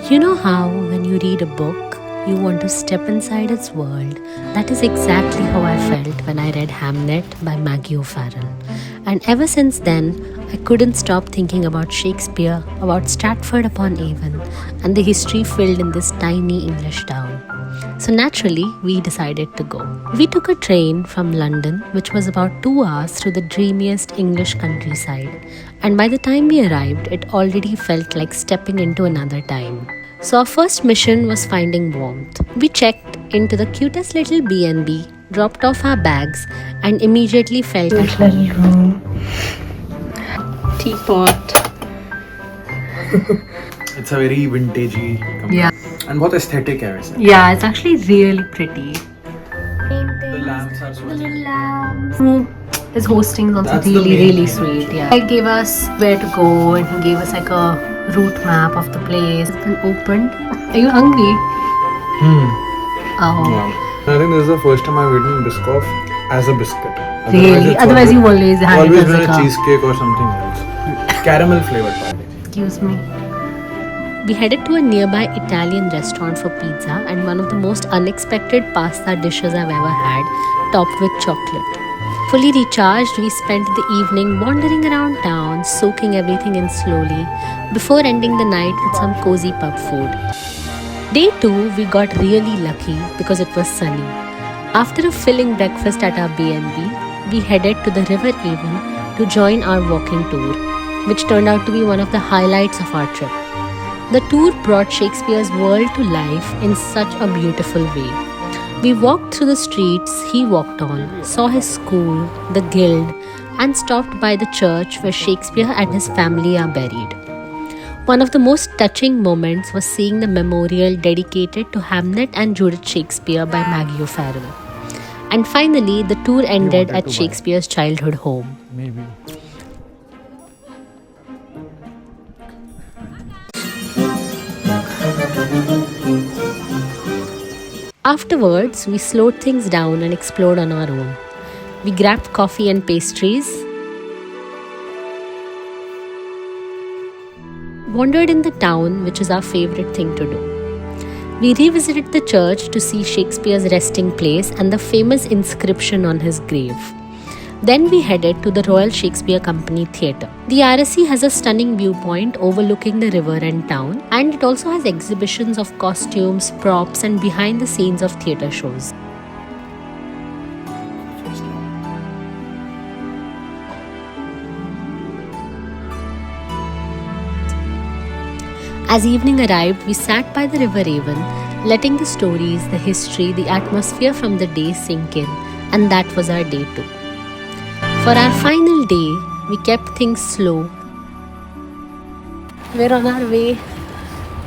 You know how, when you read a book, you want to step inside its world? That is exactly how I felt when I read Hamnet by Maggie O'Farrell. And ever since then, I couldn't stop thinking about Shakespeare, about Stratford upon Avon, and the history filled in this tiny English town. So naturally, we decided to go. We took a train from London, which was about 2 hours through the dreamiest English countryside. And by the time we arrived, it already felt like stepping into another time. So our first mission was finding warmth. We checked into the cutest little B&B, dropped off our bags, and immediately felt at home. Little room. Teapot. It's a very vintagey company. Yeah. And बहुत aesthetic है वैसे. Yeah, it's actually really pretty. The lamps are so His hosting is also That's the really, main really thing. sweet. Yeah. He gave us where to go and he gave us like a route map of the place. It's been opened. Are you hungry? Oh. Yeah. I think this is the first time I've eaten Biscoff as a biscuit. Really? it's Otherwise you always had always it as been like a a... cheesecake or something else. Caramel flavored pie. Excuse me. We headed to a nearby Italian restaurant for pizza and one of the most unexpected pasta dishes I've ever had, topped with chocolate. Fully recharged, we spent the evening wandering around town, soaking everything in slowly, before ending the night with some cozy pub food. Day 2, we got really lucky because it was sunny. After a filling breakfast at our B&B, we headed to the River Avon to join our walking tour, which turned out to be one of the highlights of our trip. The tour brought Shakespeare's world to life in such a beautiful way. We walked through the streets he walked on, saw his school, the guild, and stopped by the church where Shakespeare and his family are buried. One of the most touching moments was seeing the memorial dedicated to Hamnet and Judith Shakespeare by Maggie O'Farrell. And finally, the tour ended at Shakespeare's childhood home. Maybe. Afterwards, we slowed things down and explored on our own. We grabbed coffee and pastries, wandered in the town, which is our favorite thing to do. We revisited the church to see Shakespeare's resting place and the famous inscription on his grave. Then we headed to the Royal Shakespeare Company Theatre. The RSC has a stunning viewpoint overlooking the river and town, and it also has exhibitions of costumes, props, and behind the scenes of theatre shows. As evening arrived, we sat by the River Avon, letting the stories, the history, the atmosphere from the day sink in, and that was our day 2. For our final day, we kept things slow. We're on our way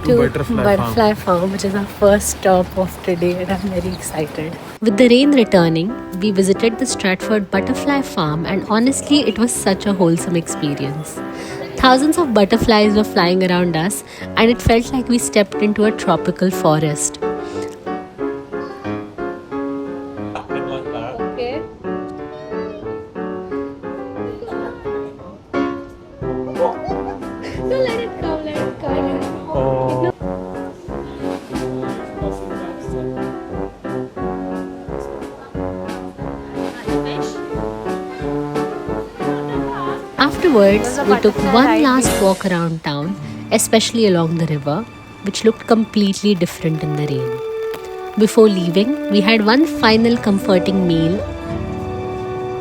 to Butterfly Farm, which is our first stop of today, and I'm very excited. With the rain returning, we visited the Stratford Butterfly Farm, and honestly, it was such a wholesome experience. Thousands of butterflies were flying around us, and it felt like we stepped into a tropical forest. Okay. No, let it go, let it go. Afterwards, we took one last walk around town, especially along the river, which looked completely different in the rain. Before leaving, we had one final comforting meal,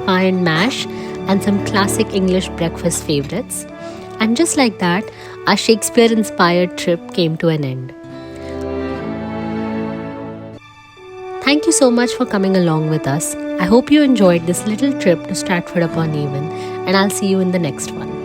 pie and mash, and some classic English breakfast favorites. And just like that, our Shakespeare-inspired trip came to an end. Thank you so much for coming along with us. I hope you enjoyed this little trip to Stratford upon Avon, and I'll see you in the next one.